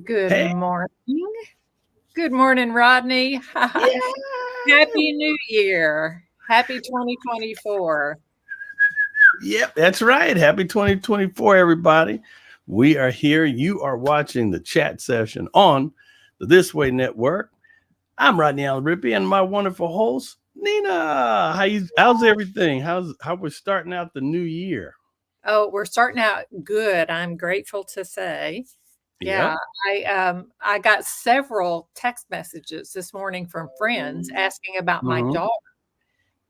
Good Hey, morning. Good morning, Rodney. yeah. Happy New Year. Happy 2024. Yep, that's right. Happy 2024, everybody. We are here. You are watching the chat session on the This Way Network. I'm Rodney Allen Rippey and my wonderful host, Nina. How's everything? How we're starting out the new year? Oh, we're starting out good. I'm grateful to say. Yep. Yeah, I got several text messages this morning from friends asking about my Hmm. daughter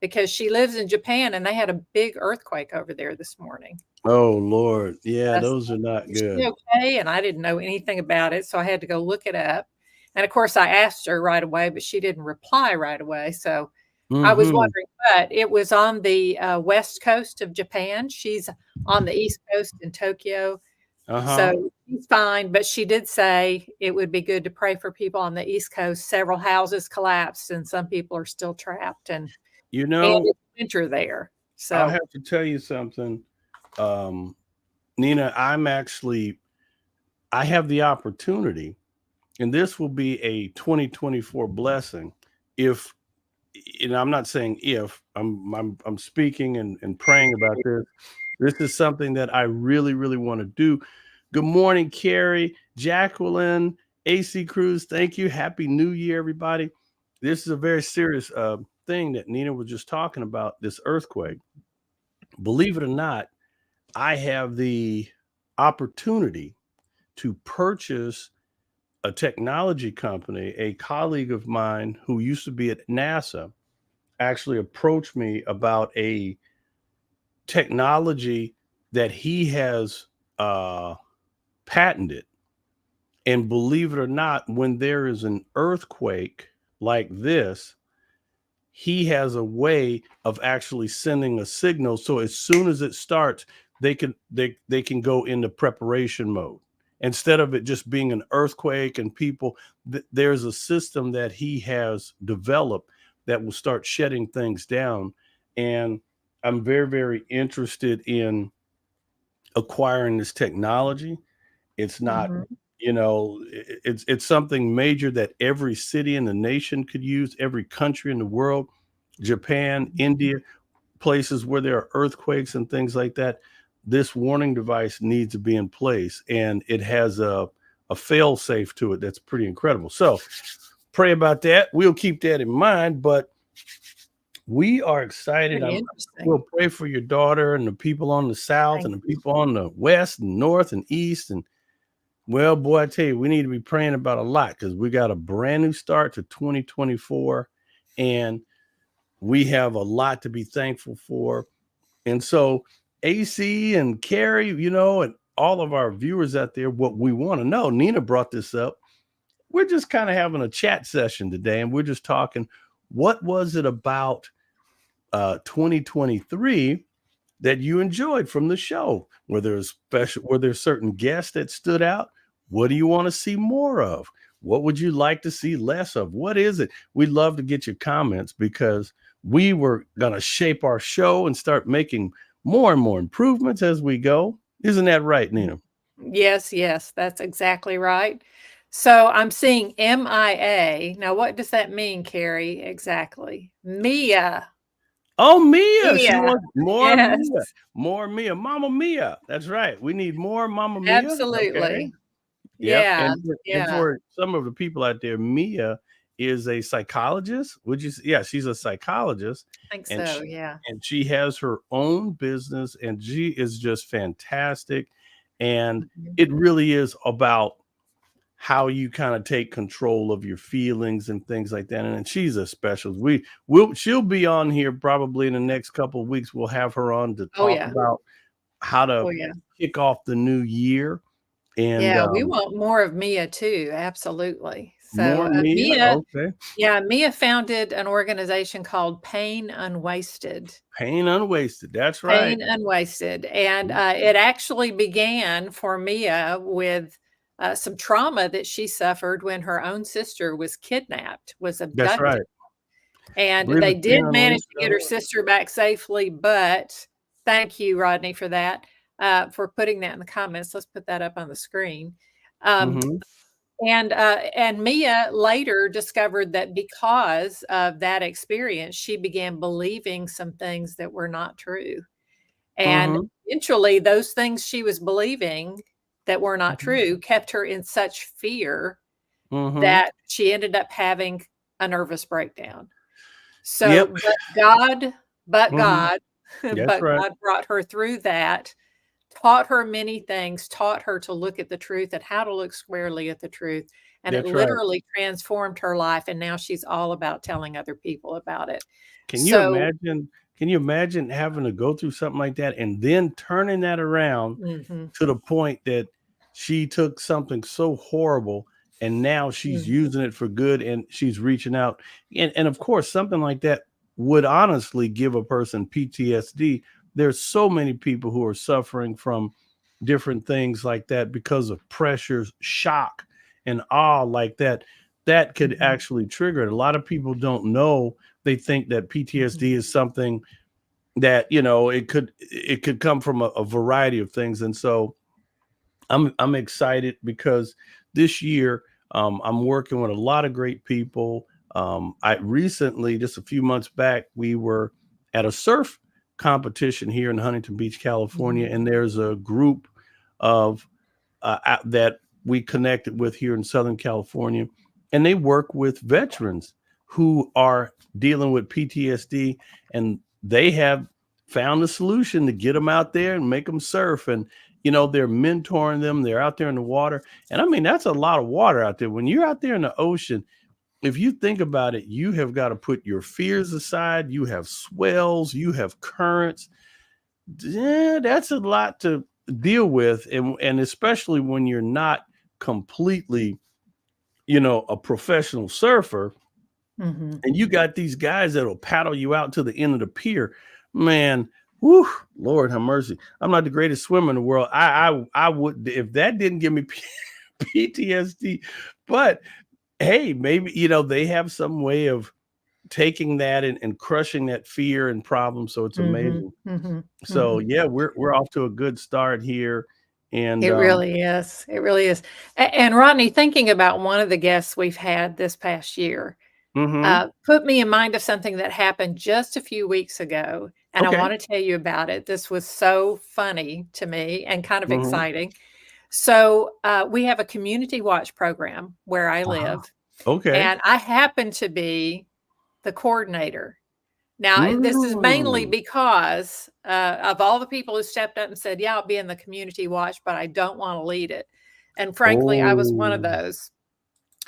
because she lives in Japan and they had a big earthquake over there this morning. Oh Lord. Yeah, Yes. those are not Is she good. okay? And I didn't know anything about it, so I had to go look it up. And of course, I asked her right away, but she didn't reply right away. So I was Hmm. wondering, but it was on the west coast of Japan. She's on the east coast in Tokyo. Uh-huh. So she's fine, but she did say it would be good to pray for people on the east coast. Several houses collapsed and some people are still trapped You and know, it's winter there. I'll So have to tell you something. Um, Nina, I have the opportunity, and this will be a 2024 blessing. If, and I'm not saying if, I'm speaking and praying about this. This is something that I really, really want to do. Good morning, Carrie, Jacqueline, AC Cruz. Thank you. Happy New Year, everybody. This is a very serious thing that Nina was just talking about. This earthquake. Believe it or not, I have the opportunity to purchase a technology company. A colleague of mine who used to be at NASA actually approached me about a technology that he has patented. And believe it or not, when there is an earthquake like this, he has a way of actually sending a signal. So as soon as it starts, they can go into preparation mode instead of it just being an earthquake and people. There's a system that he has developed that will start shutting things down, and I'm very, very interested in acquiring this technology. It's not, mhm. it's something major that every city in the nation could use, every country in the world, Japan, India, places where there are earthquakes and things like that. This warning device needs to be in place, and it has a fail safe to it that's pretty incredible. So pray about that. We'll keep that in mind, but we are excited. Pretty interesting. We'll pray for your daughter and the people on the south Thank and the you. people on the west and north and east. And well, boy, I tell you, we need to be praying about a lot because we got a brand new start to 2024, and we have a lot to be thankful for. And so, AC and Carrie, and all of our viewers out there, what we want to know, Nina brought this up. We're just kind of having a chat session today, and we're just talking. What was it about 2023 that you enjoyed from the show? Were there certain guests that stood out? What do you want to see more of? What would you like to see less of? What is it? We'd love to get your comments because we were going to shape our show and start making more and more improvements as we go. Isn't that right, Nina? Yes, yes, that's exactly right. So I'm seeing MIA. Now, what does that mean, Carrie? Exactly. Mia. Oh, Mia. She Mia. wants more Yes, Mia. More Mia. Mama Mia. That's right. We need more Mama Mia. Okay. absolutely. Yep, Yeah, and yeah, for some of the people out there, Mia is a psychologist. Yeah, she's a psychologist, I think and so. Yeah. she has her own business, and she is just fantastic. And Mhm. it really is about how you kind of take control of your feelings and things like that. And she's a specialist. She'll be on here probably in the next couple of weeks. We'll have her on to Oh, talk yeah. about how to Oh, yeah. kick off the new year. And Yeah, we want more of Mia too. Absolutely. So, more Mia. Mia, Okay. yeah, Mia founded an organization called Pain Unwasted. Pain unwasted. That's right. Pain Unwasted, and, Mhm. it actually began for Mia with, some trauma that she suffered when her own sister was kidnapped, was That's abducted, right. I and believe they it's did manage to get her painunwasted.org. sister back safely, but thank you, Rodney, for that, for putting that in the comments. Let's put that up on the screen. Um, Mhm. And Mia later discovered that because of that experience, she began believing some things that were not true. And Mhm. eventually, those things she was believing that were not Mhm. true kept her in such fear Mhm. that she ended up having a nervous breakdown. So, Yep. but Mhm. God, That's but right. God brought her through that, taught her many things, taught her to look at the truth and how to look squarely at the truth, and it That's right. literally transformed her life, and now she's all about telling other people about it. Can you So imagine can you imagine having to go through something like that and then turning that around mhm, to the point that she took something so horrible and now she's mhm, using it for good and she's reaching out. And of course, something like that would honestly give a person PTSD. There's so many people who are suffering from different things like that because of pressures, shock, and awe like that. That could mhm, actually trigger it. A lot of people don't know. They think that mhm, PTSD is something that, it could come from a variety of things. And so I'm excited because this year I'm working with a lot of great people. I recently, just a few months back, we were at a surf competition here in Huntington Beach, California, mhm, and there's a group of that we connected with here in Southern California, and they work with veterans who are dealing with PTSD, and they have found a solution to get them out there and make them surf. And they're mentoring them. They're out there in the water, and I mean that's a lot of water out there. When you're out there in the ocean, if you think about it, you have got to put your fears aside. You have swells, you have currents. Yeah, that's a lot to deal with, and especially when you're not completely, a professional surfer, mhm. and you got these guys that'll paddle you out to the end of the pier. Man, whoo, Lord have mercy. I'm not the greatest swimmer in the world. I would, if that didn't give me PTSD, but hey, maybe they have some way of taking that and crushing that fear and problem. So it's Mhm, amazing. mhm, So mhm. yeah, we're off to a good start here, and It really is. It really is. And Rodney, thinking about one of the guests we've had this past year, mhm, put me in mind of something that happened just a few weeks ago, and I okay, want to tell you about it. This was so funny to me and kind of mhm, exciting. So, we have a community watch program where I uh-huh, live, okay, and I happen to be the coordinator. Now, this is mainly mm, because, of all the people who stepped up and said, "Yeah, I'll be in the community watch, but I don't wanna lead it." And frankly, I was one of oh, those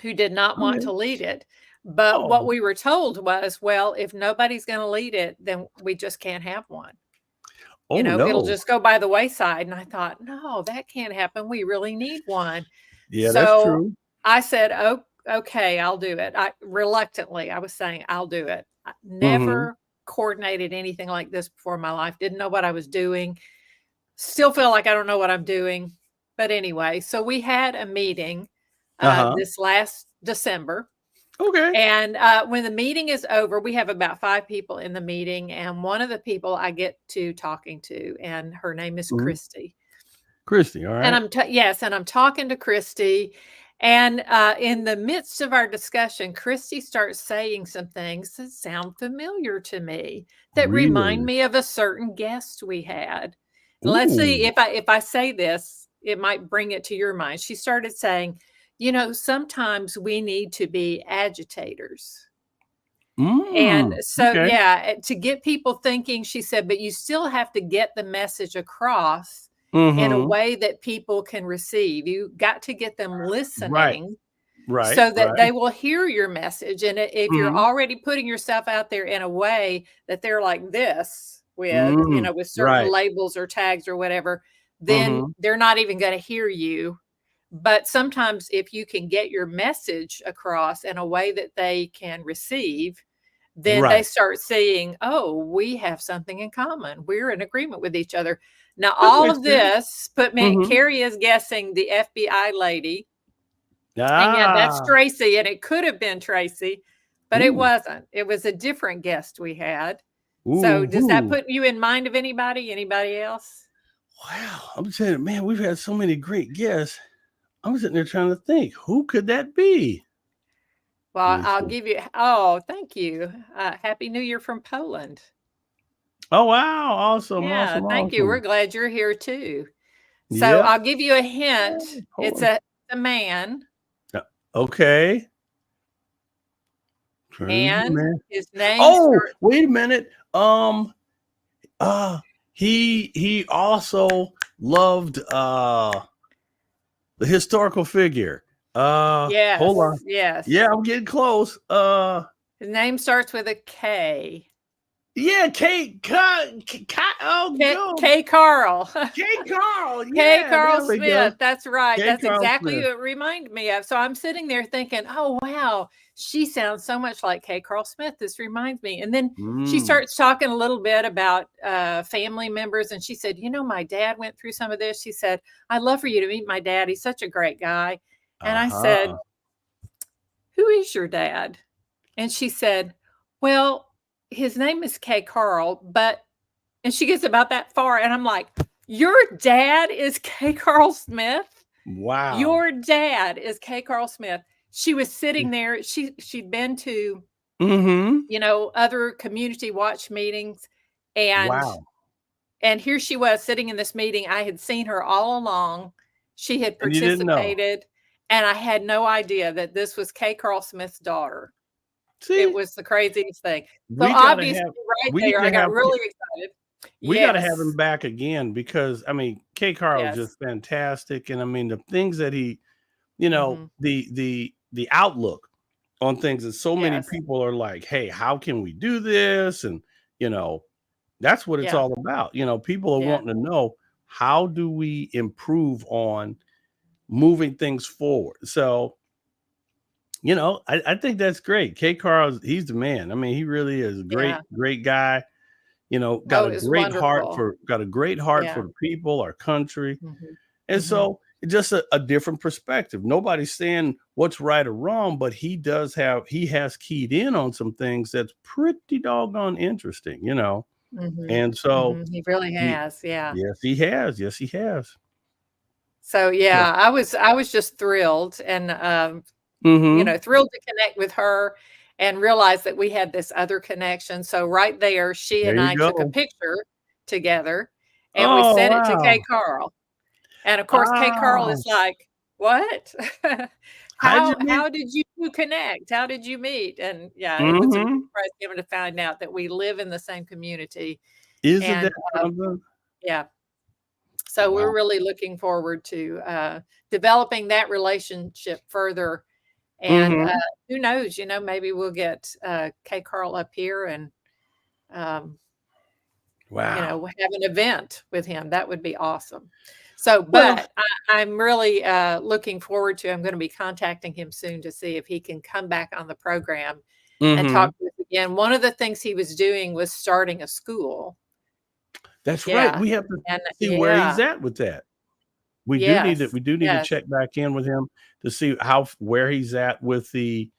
who did not want okay, to lead it. But what oh, we were told was, "Well, if nobody's gonna lead it, then we just can't have one." oh, It'll no, just go by the wayside. And I thought, no, that can't happen. We really need one. yeah, that's So true, I said, oh, okay, I'll do it. Reluctantly, I was saying, I'll do it. I mhm, never coordinated anything like this before in my life, didn't know what I was doing, still feel like I don't know what I'm doing. But anyway, so we had a meeting uh-huh, this last December, okay, and, when the meeting is over, we have about 5 people in the meeting, and one of the people I get to talking to, and her name is mhm, Christy. Christy, all And right, yes, and I'm talking to Christy, and, in the midst of our discussion, Christy starts saying some things that sound familiar to me, that remind really, me of a certain guest we had. Let's see ooh, if I say this, it might bring it to your mind. She started saying, "Sometimes we need to be agitators." And so, okay, yeah, to get people thinking, she said, "But you still have to get the message across in a mhm, way that people can receive. You got to get them right, listening right, so that right, they will hear your message, and if you're mhm, already putting yourself out there in a way that they're like this with, with certain right, labels or tags or whatever, then mhm, they're not even gonna hear you. But sometimes if you can get your message across in a way that they can receive, then they right, start seeing, "Oh, we have something in common. We're in agreement with each other." Now, that all makes of sense, this put me mhm, Carrie is guessing the FBI lady, and yeah, that's ah, Tracy, and it could have been Tracy, but it ooh, wasn't. It was a different guest we had. So, does that ooh. put you in mind of anybody? Anybody else? Wow, I'm telling you, man, we've had so many great guests. I'm sitting there trying to think, who could that be? Well, I'll give you. Oh, thank you. Happy New Year from Poland. Oh, wow. Awesome. Yeah, Awesome. thank you. We're Awesome. glad you're here too. So Yeah. I'll give you a hint. It's Poland. a man, Okay. and Man. his name Oh, starts. wait a minute. He also loved the historical figure. Hold on. Yes. Yeah, I'm getting close. His name starts with a K. Yeah, K. Oh, go. K. Carl. K. Carl. K. Yeah, Carl there we go. Smith. That's right. K. That's Carl exactly Smith. what it reminded me of. So I'm sitting there thinking, oh, wow, she sounds so much like K. Carl Smith. This reminds me. And then she starts talking a little bit about family members. And she said, you know, my dad went through some of this. She said, I'd love for you to meet my dad. He's such a great guy. And I said, who is your dad? And she said, well, his name is K. Carl, and she gets about that far. And I'm like, your dad is K. Carl Smith? Wow. Your dad is K. Carl Smith. She was sitting there. She'd been to, you know, other community watch meetings. And here she was sitting in this meeting. I had seen her all along. She had participated. And I had no idea that this was K. Carl Smith's daughter. See? It was the craziest thing. So obviously I got really excited. We got to have him back again because, I mean, K. Carl is just fantastic. And I mean, the things that he, you know, the outlook on things that so many people are like, hey, how can we do this? And, you know, that's what it's all about. You know, people are wanting to know, how do we improve on moving things forward? So, you know, I think that's great. K. Carl, he's the man. I mean, he really is a great guy. You know, got a great heart for the people, our country. And so it's just a different perspective. Nobody's saying what's right or wrong, but he has keyed in on some things that's pretty doggone interesting, you know. And so he really has. Yes, he has. Yes, he has. So I was just thrilled and you know, thrilled to connect with her and realize that we had this other connection. So right there, she and I took a picture together and we sent it to K. Carl. And of course, K. Carl is like, what? How did you connect? How did you meet? And it was a surprise to him to find out that we live in the same community. Isn't that something? Yeah. So we're really looking forward to developing that relationship further. And who knows, you know, maybe we'll get K. Carl up here and, you know, have an event with him. That would be awesome. So, but I'm really looking forward to, I'm going to be contacting him soon to see if he can come back on the program and talk to us again. One of the things he was doing was starting a school. That's right. We have to see where he's at with that. We do need to check back in with him to see where he's at with the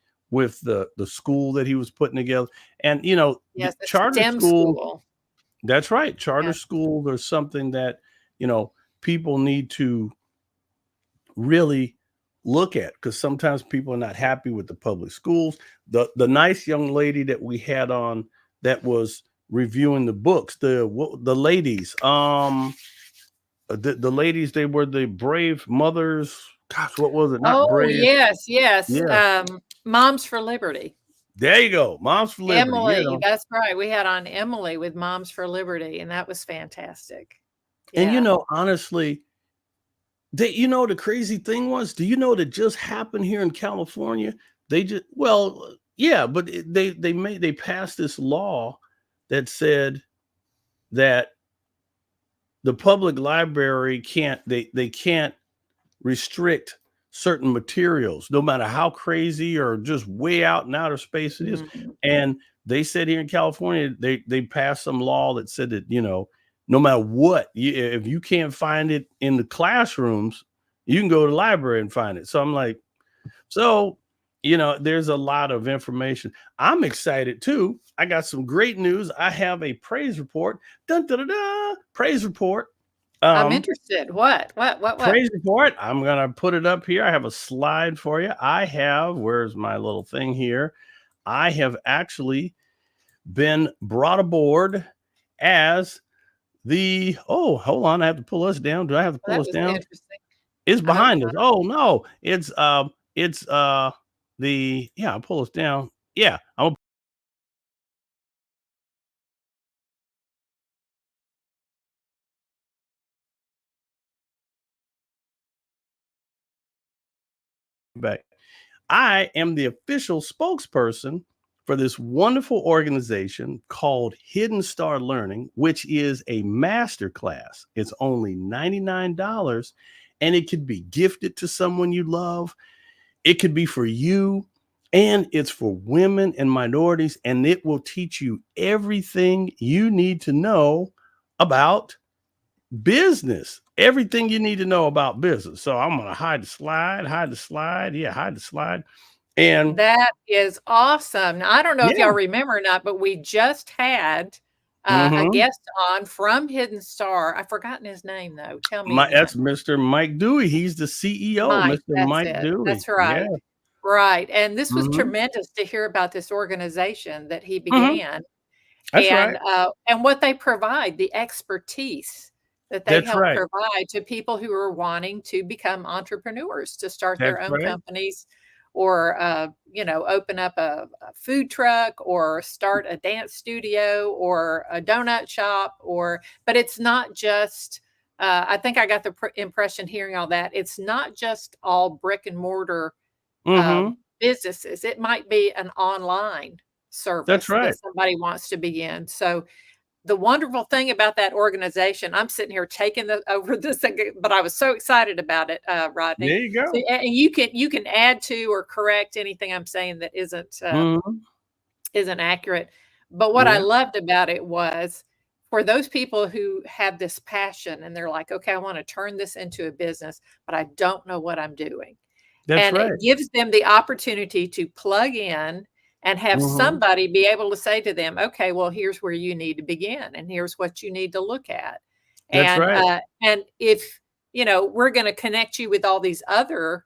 school that he was putting together. And you know, charter school. That's right. Charter school is something that, you know, people need to really look at, because sometimes people are not happy with the public schools. The nice young lady that we had on that was reviewing the books, the ladies, the ladies, they were the Brave Mothers. Gosh, what was it? Not Brave. Yes. Moms for Liberty. There you go. Moms for Liberty. Emily, you know. That's right. We had on Emily with Moms for Liberty, and that was fantastic. And you know, honestly, you know, the crazy thing was, do you know that just happened here in California? They just, but they passed this law that said that the public library can't restrict certain materials, no matter how crazy or just way out in outer space it is. And they said here in California, they passed some law that said that, you know, no matter what, if you can't find it in the classrooms, you can go to the library and find it. So I'm like, you know, there's a lot of information. I'm excited too. I got some great news. I have a praise report. Praise report. I'm interested. What? Crazy for it. I'm going to put it up here. I have a slide for you. Where's my little thing here? I have actually been brought aboard as hold on. I have to pull us down. Do I have to pull That us was down? interesting. It's I hope behind us. not. Oh no, I'll pull us down. Yeah, I'm back. I am the official spokesperson for this wonderful organization called Hidden Star Learning, which is a master class. It's only $99 and it could be gifted to someone you love. It could be for you, and it's for women and minorities, and it will teach you everything you need to know about business. Everything you need to know about business. So I'm going to hide the slide. Yeah, hide the slide. And that is awesome. Now, I don't know if yeah. y'all remember or not, but we just had a guest on from Hidden Star. I've forgotten his name though. Tell me again. That's Mr. Mike Dewey. He's the CEO, Mike, Mr. that's Mike it. Dewey. That's right. Yeah. Right. And this was Mhm. tremendous to hear about this organization that he Mhm. began That's right. and what they provide, the expertise that they That's help right. provide to people who are wanting to become entrepreneurs, to start That's their own right. companies or, open up a food truck or start a dance studio or a donut shop but it's not just, I think I got the impression hearing all that. It's not just all brick and mortar Mhm. businesses. It might be an online That's service right. that somebody wants to begin. So the wonderful thing about that organization, I'm sitting here taking over this, but I was so excited about it, Rodney. There you So, go. and you can add to or correct anything I'm saying that Mhm. isn't accurate. But what I Yeah. loved about it was for those people who have this passion and they're like, okay, I want to turn this into a business, but I don't know what I'm doing. That's And right. it gives them the opportunity to plug in and have Mhm. somebody be able to say to them, "Okay, well, here's where you need to begin, and here's what you need to look at." That's right. And if, we're gonna connect you with all these other,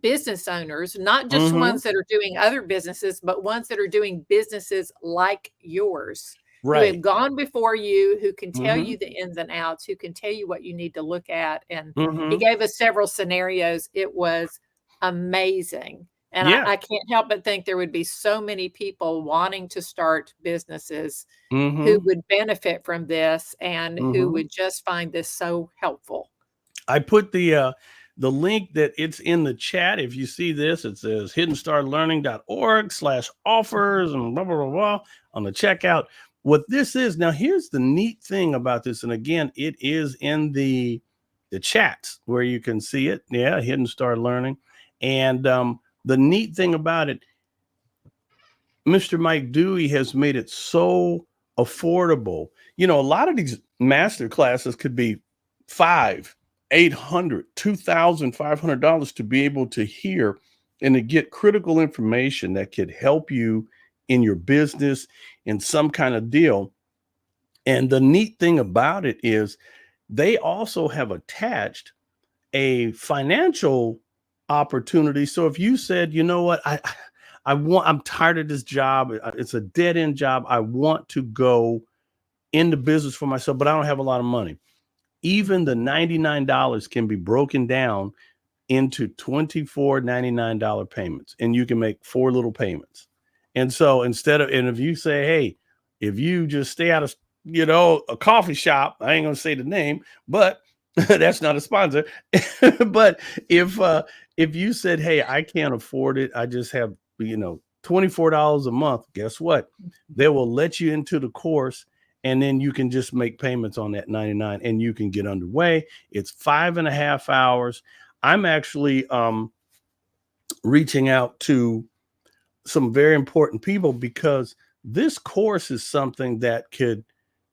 business owners, not just Mhm. ones that are doing other businesses, but ones that are doing businesses like yours, who have Right. gone before you, who can tell Mhm. you the ins and outs, who can tell you what you need to look at, and he Mhm. gave us several scenarios. It was amazing, and I Yeah. I can't help but think there would be so many people wanting to start businesses who Mhm. would benefit from this and who Mhm. would just find this so helpful. I put the link that it's in the chat. If you see this, it says hiddenstarlearning.org/offers and blah, blah, blah, blah on the checkout. What this is now, here's the neat thing about this. And again, it is in the chats where you can see it. Yeah, Hidden Star Learning. And the neat thing about it, Mr. Mike Dewey has made it so affordable. A lot of these master classes could be $500, $800, $2,500 to be able to hear and to get critical information that could help you in your business in some kind of deal. And the neat thing about it is they also have attached a financial opportunity. So if you said, you know what, I'm tired of this job. It's a dead end job. I want to go into business for myself, but I don't have a lot of money. Even the $99 can be broken down into $24.99 payments, and you can make 4 little payments. And so and if you say, hey, if you just stay out of, a coffee shop, I ain't gonna say the name, but that's not a sponsor. But if you said, hey, I can't afford it, I just have, $24 a month, guess what? They will let you into the course, and then you can just make payments on that 99 and you can get underway. It's 5.5 hours. I'm actually reaching out to some very important people because this course is something that could,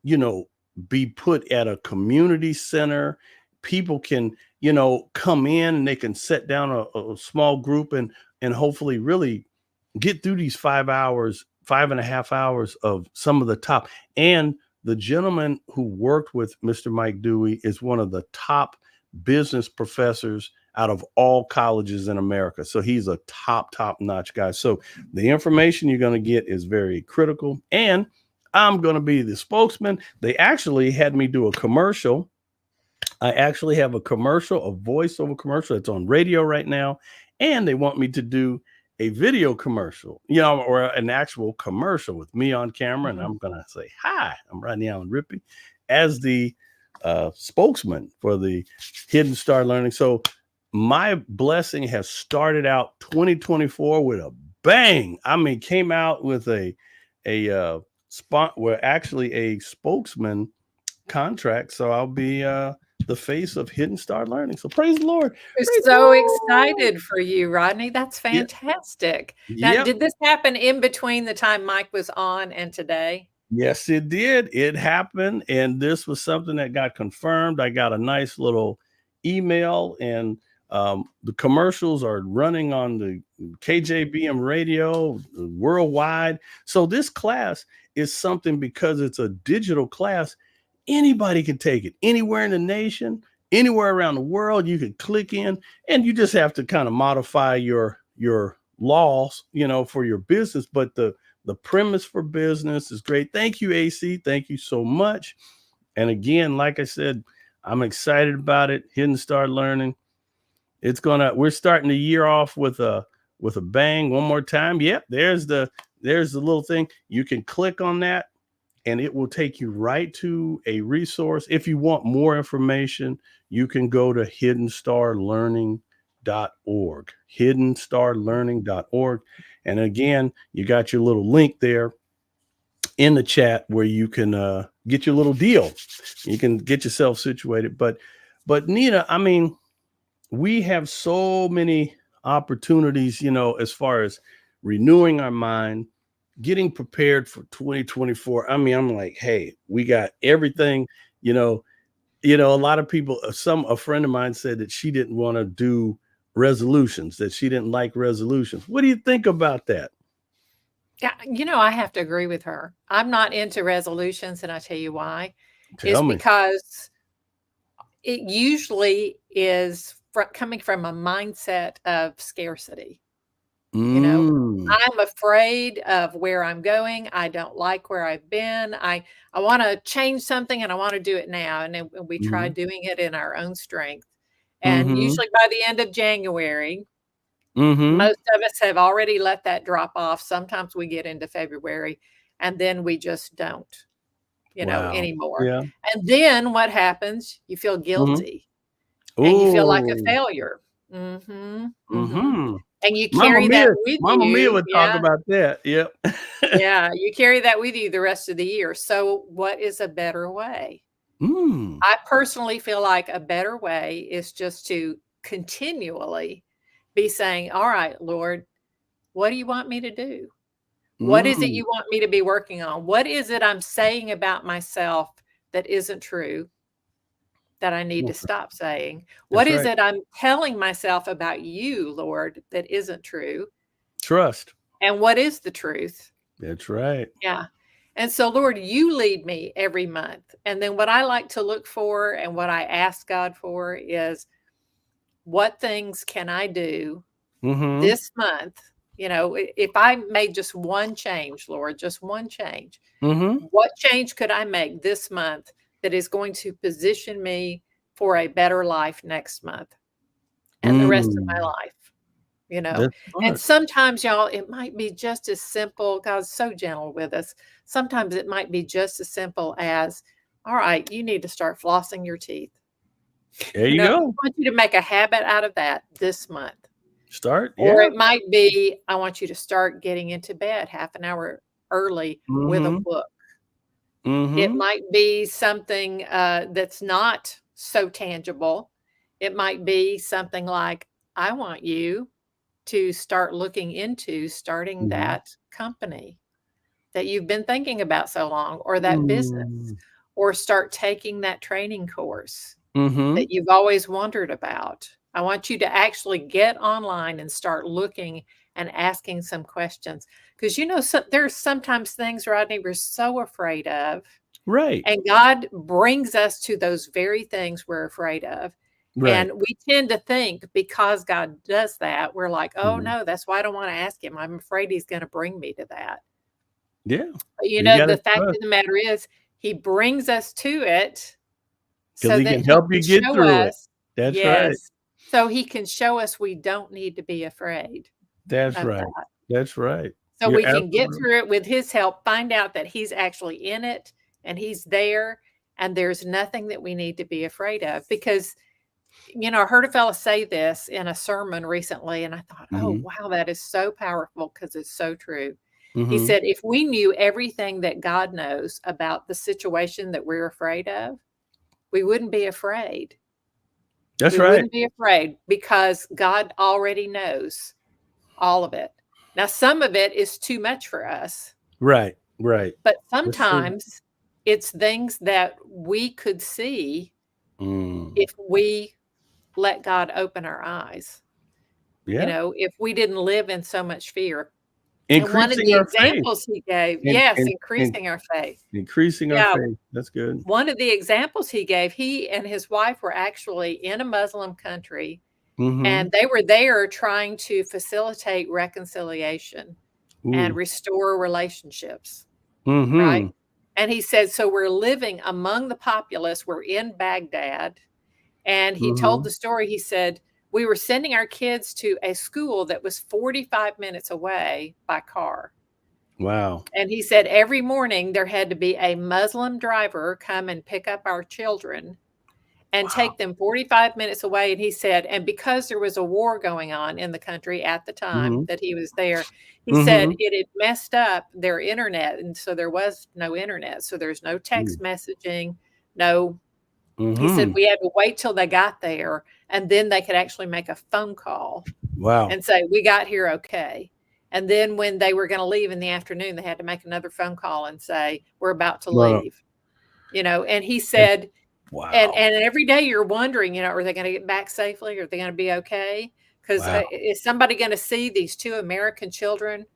you know, be put at a community center. People can, come in and they can sit down a small group and hopefully really get through these 5 hours, 5.5 hours of some of the top. And the gentleman who worked with Mr. Mike Dewey is one of the top business professors out of all colleges in America. So he's a top notch guy. So the information you're going to get is very critical. And I'm going to be the spokesman. They actually had me do a commercial. I actually have a commercial, a voiceover commercial. It's on radio right now. And they want me to do a video commercial, or an actual commercial with me on camera. And I'm going to say, hi, I'm Rodney Allen Rippey as the spokesman for the Hidden Star Learning. So my blessing has started out 2024 with a bang. I mean, came out with a spokesman contract. So I'll be the face of Hidden Star Learning. So praise the Lord. We're so excited for you, Rodney. That's fantastic. Now, did this happen in between the time Mike was on and today? Yes, it did. It happened. And this was something that got confirmed. I got a nice little email, and the commercials are running on the KJBM radio worldwide. So this class is something, because it's a digital class, anybody can take it anywhere in the nation, anywhere around the world. You can click in, and you just have to kind of modify your laws, for your business. But the premise for business is great. Thank you, AC. Thank you so much. And again, like I said, I'm excited about it. Hidden Star Learning. We're starting the year off with a bang. One more time. Yep. There's the little thing. You can click on that, and it will take you right to a resource. If you want more information, you can go to hiddenstarlearning.org, hiddenstarlearning.org. And again, you got your little link there in the chat where you can get your little deal. You can get yourself situated. But Nina, I mean, we have so many opportunities, as far as renewing our mind, getting prepared for 2024. I mean, I'm like, hey, we got everything, a lot of people, a friend of mine said that she didn't want to do resolutions, that she didn't like resolutions. What do you think about that? Yeah, I have to agree with her. I'm not into resolutions, and I tell you why. Tell me. Because it usually is coming from a mindset of scarcity. I'm afraid of where I'm going. I don't like where I've been. I want to change something, and I want to do it now. And then we try doing it in our own strength. And usually by the end of January, most of us have already let that drop off. Sometimes we get into February, and then we just don't, anymore. Yeah. And then what happens? You feel guilty, and you feel like a failure. And you carry that with you. Mama Mia would talk about that. Yep. Yeah, you carry that with you the rest of the year. So what is a better way? I personally feel like a better way is just to continually be saying, all right, Lord, what do you want me to do? What is it you want me to be working on? What is it I'm saying about myself that isn't true, that I need to stop saying? What is it I'm telling myself about you, Lord, that isn't true? Trust. And what is the truth? That's right. Yeah. And so, Lord, you lead me every month. And then what I like to look for and what I ask God for is, what things can I do this month? If I made just one change, Lord, just one change, what change could I make this month that is going to position me for a better life next month and the rest of my life? And sometimes, y'all, it might be just as simple. God's so gentle with us. Sometimes it might be just as simple as, all right, you need to start flossing your teeth. There you go. I want you to make a habit out of that this month. Start. Or it might be, I want you to start getting into bed half an hour early with a book. It might be something that's not so tangible. It might be something like, I want you to start looking into starting that company that you've been thinking about so long, or that business, or start taking that training course that you've always wondered about. I want you to actually get online and start looking and asking some questions. Because, there's sometimes things, Rodney, we're so afraid of. Right. And God brings us to those very things we're afraid of. Right. And we tend to think because God does that, we're like, oh Mhm. no, that's why I don't want to ask him. I'm afraid he's going to bring me to that. Yeah. But You the gotta fact trust of the matter is, he brings us to it because so he that can he help can you get show through it. us, That's right. yes, so he can show us we don't need to be afraid That's of right. that. That's right. So You're we can get absolutely through it with his help, find out that he's actually in it and he's there, and there's nothing that we need to be afraid of. Because, I heard a fellow say this in a sermon recently, and I thought, oh, Mhm. wow, that is so powerful because it's so true. He Mhm. said, if we knew everything that God knows about the situation that we're afraid of, we wouldn't be afraid. That's We right. wouldn't be afraid because God already knows all of it. Now, some of it is too much for us, Right. Right. but That's true. sometimes it's things that we could see Mm. if we let God open our eyes. Yeah. If we didn't live in so much fear. And one of Increasing the our faith examples he gave, and yes, and increasing our faith. increasing our Yeah, faith. That's good. one of the examples he gave, he and his wife were actually in a Muslim country, Mhm. and they were there trying to facilitate reconciliation and Ooh. restore relationships, right? Mhm. And he said, so we're living among the populace. We're in Baghdad. And he told the Mhm. story. He said, we were sending our kids to a school that was 45 minutes away by car. Wow. And he said every morning there had to be a Muslim driver come and pick up our children and Wow. take them 45 minutes away. And he said, and because there was a war going on in the country at the time Mhm. that he was there, he said Mhm. it had messed up their internet. And so there was no internet. So there's no text Mm. messaging, no. He said Mhm. we had to wait till they got there and then they could actually make a phone call Wow. and say, we got here okay. And then when they were going to leave in the afternoon, they had to make another phone call and say, we're about to No. leave. And he That's said, and wow. every day you're wondering, are they going to get back safely? Are they going to be okay? Because Wow. is somebody going to see these two American children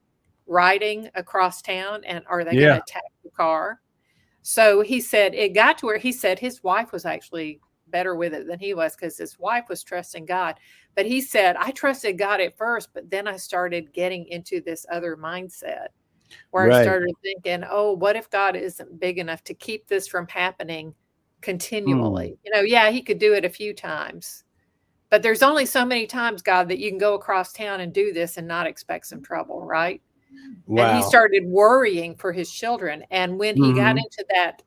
riding across town, and are they going to Yeah. attack the car? So he said it got to where he said his wife was actually better with it than he was because his wife was trusting God. But he said, I trusted God at first, but then I started getting into this other mindset where I Right. started thinking, oh, what if God isn't big enough to keep this from happening Mm. continually? Yeah, he could do it a few times, but there's only so many times, God, that you can go across town and do this and not expect some trouble, right? And he Wow. started worrying for his children. And when he got Mhm. into that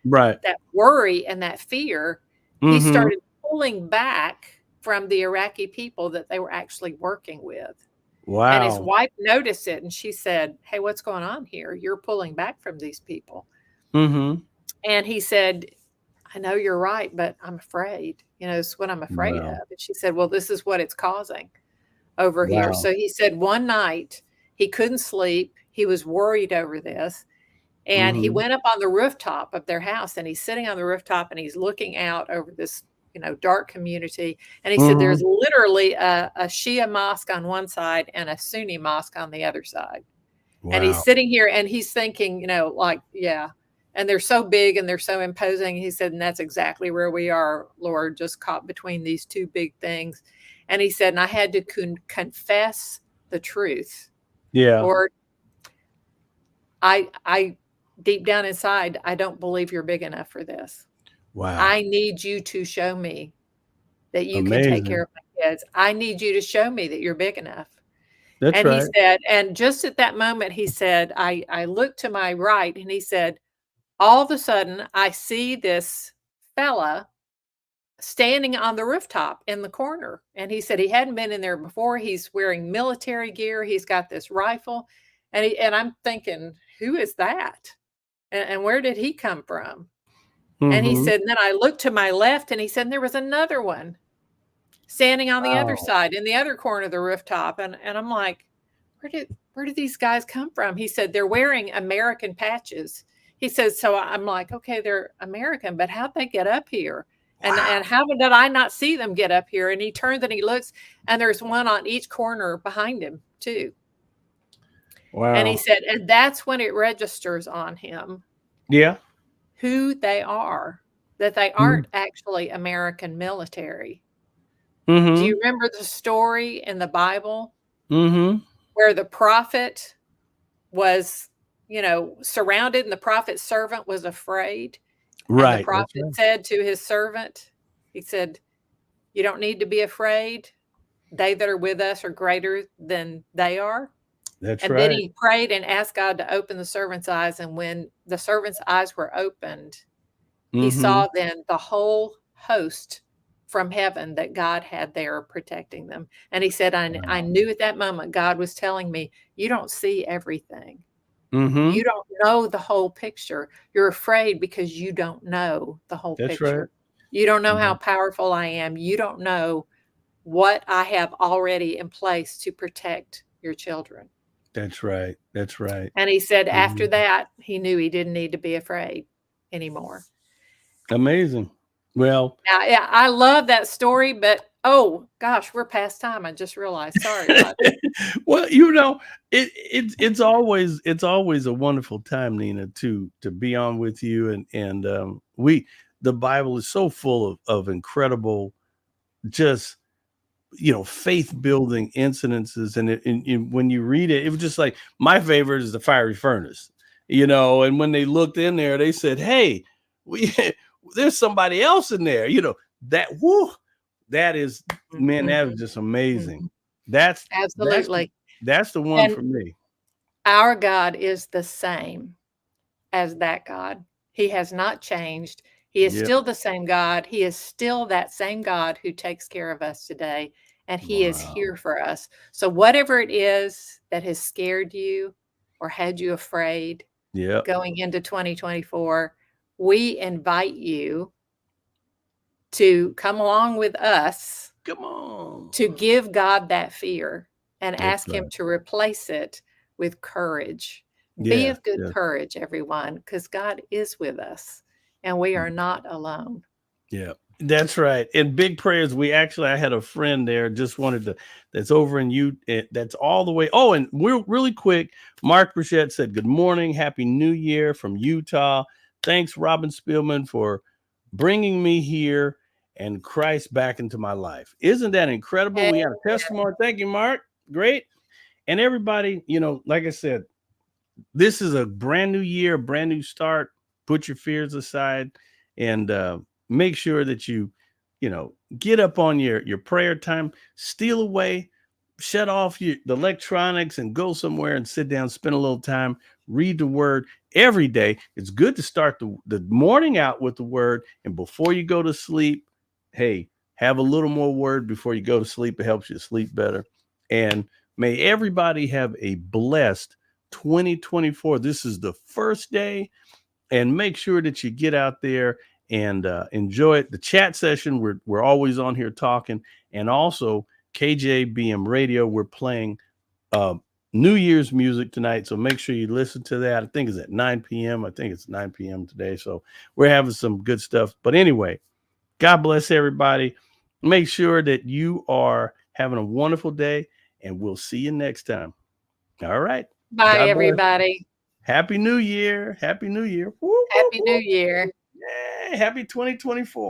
Right. that worry and that fear, he Mhm. started pulling back from the Iraqi people that they were actually working with. And his Wow. wife noticed it and she said, hey, what's going on here? You're pulling back from these people. Mhm. And he said, I know you're right, but I'm afraid. It's what I'm afraid of. Wow. And she said, well, this is what it's causing over here. Wow. So he said one night he couldn't sleep. He was worried over this. And he Mhm. went up on the rooftop of their house and he's sitting on the rooftop and he's looking out over this, dark community. And he said, there's Mhm. literally a Shia mosque on one side and a Sunni mosque on the other side. And he's Wow. sitting here and he's thinking, like, yeah. And they're so big and they're so imposing. He said, and that's exactly where we are, Lord, just caught between these two big things. And he said, and I had to confess the truth. Yeah. Lord, I deep down inside, I don't believe you're big enough for this. Wow. I need you to show me that you can take care Amazing. of my kids. I need you to show me that you're big enough. That's And he right. said, and just at that moment, he said, I looked to my right and he said, all of a sudden, I see this fella standing on the rooftop in the corner. And he said he hadn't been in there before. He's wearing military gear. He's got this rifle. And I'm thinking, who is that? And where did he come from? And he Mhm. said, and then I looked to my left and he said, and there was another one standing on the other Wow. side in the other corner of the rooftop. And I'm like, where did these guys come from? He said, they're wearing American patches. He says, so I'm like, okay, they're American, but how'd they get up here? And Wow. how did I not see them get up here? And he turns and he looks, and there's one on each corner behind him, too. And he Wow. said, and that's when it registers on him. Yeah. who they are, that they aren't actually American military. Do you remember the story in the Bible where the prophet was, surrounded and the prophet's servant was afraid? Right. And the prophet said to his servant, he said, "You don't need to be afraid. They that are with us are greater than they are." That's and right. then he prayed and asked God to open the servant's eyes. And when the servant's eyes were opened, he saw then the whole host from heaven that God had there protecting them. And he said, I knew at that moment God was telling me, you don't see everything. You don't know the whole picture. You're afraid because you don't know the whole picture. Right. You don't know how powerful I am. You don't know what I have already in place to protect your children. That's right. That's right. And he said after that, he knew he didn't need to be afraid anymore. Amazing. Well, yeah, I love that story, but oh gosh, we're past time. I just realized. Sorry about that. Well, it's always a wonderful time, Nina, to be on with you, and the Bible is so full of incredible, just faith building incidences, and when you read it, it was just like my favorite is the fiery furnace, and when they looked in there, they said, "Hey, there's somebody else in there," that is, man, that was just amazing. That's absolutely that's the one for me. Our God is the same as that God. He has not changed. He is still the same God. He is still that same God who takes care of us today, and he is here for us. So whatever it is that has scared you or had you afraid going into 2024, we invite you to come along with us. Come on. To give God that fear and ask him to replace it with courage. Be of good courage, everyone, because God is with us and we are not alone. Yeah, that's right. And big prayers. I had a friend there, that's over in you. That's all the way. Oh, and we're really quick. Mark Burchett said, "Good morning. Happy New Year from Utah. Thanks, Robin Spielman, for bringing me here and Christ back into my life." Isn't that incredible? We had a testimony. Thank you, Mark. Great. And everybody, like I said, this is a brand new year, a brand new start. Put your fears aside and make sure that you get up on your prayer time, steal away, shut off the electronics and go somewhere and sit down, spend a little time, read the word every day. It's good to start the morning out with the word. And before you go to sleep, hey, have a little more word before you go to sleep. It helps you sleep better. And may everybody have a blessed 2024. This is the first day, and make sure that you get out there and enjoy it. The chat session, we're always on here talking, and also KJBM Radio, we're playing New Year's music tonight, so make sure you listen to that. I think it's at 9 p.m. I think it's 9 p.m. today, so we're having some good stuff. But anyway, God bless everybody. Make sure that you are having a wonderful day, and we'll see you next time. All right. Bye, everybody. Happy New Year. Happy New Year. Happy New Year. Yay. Happy 2024.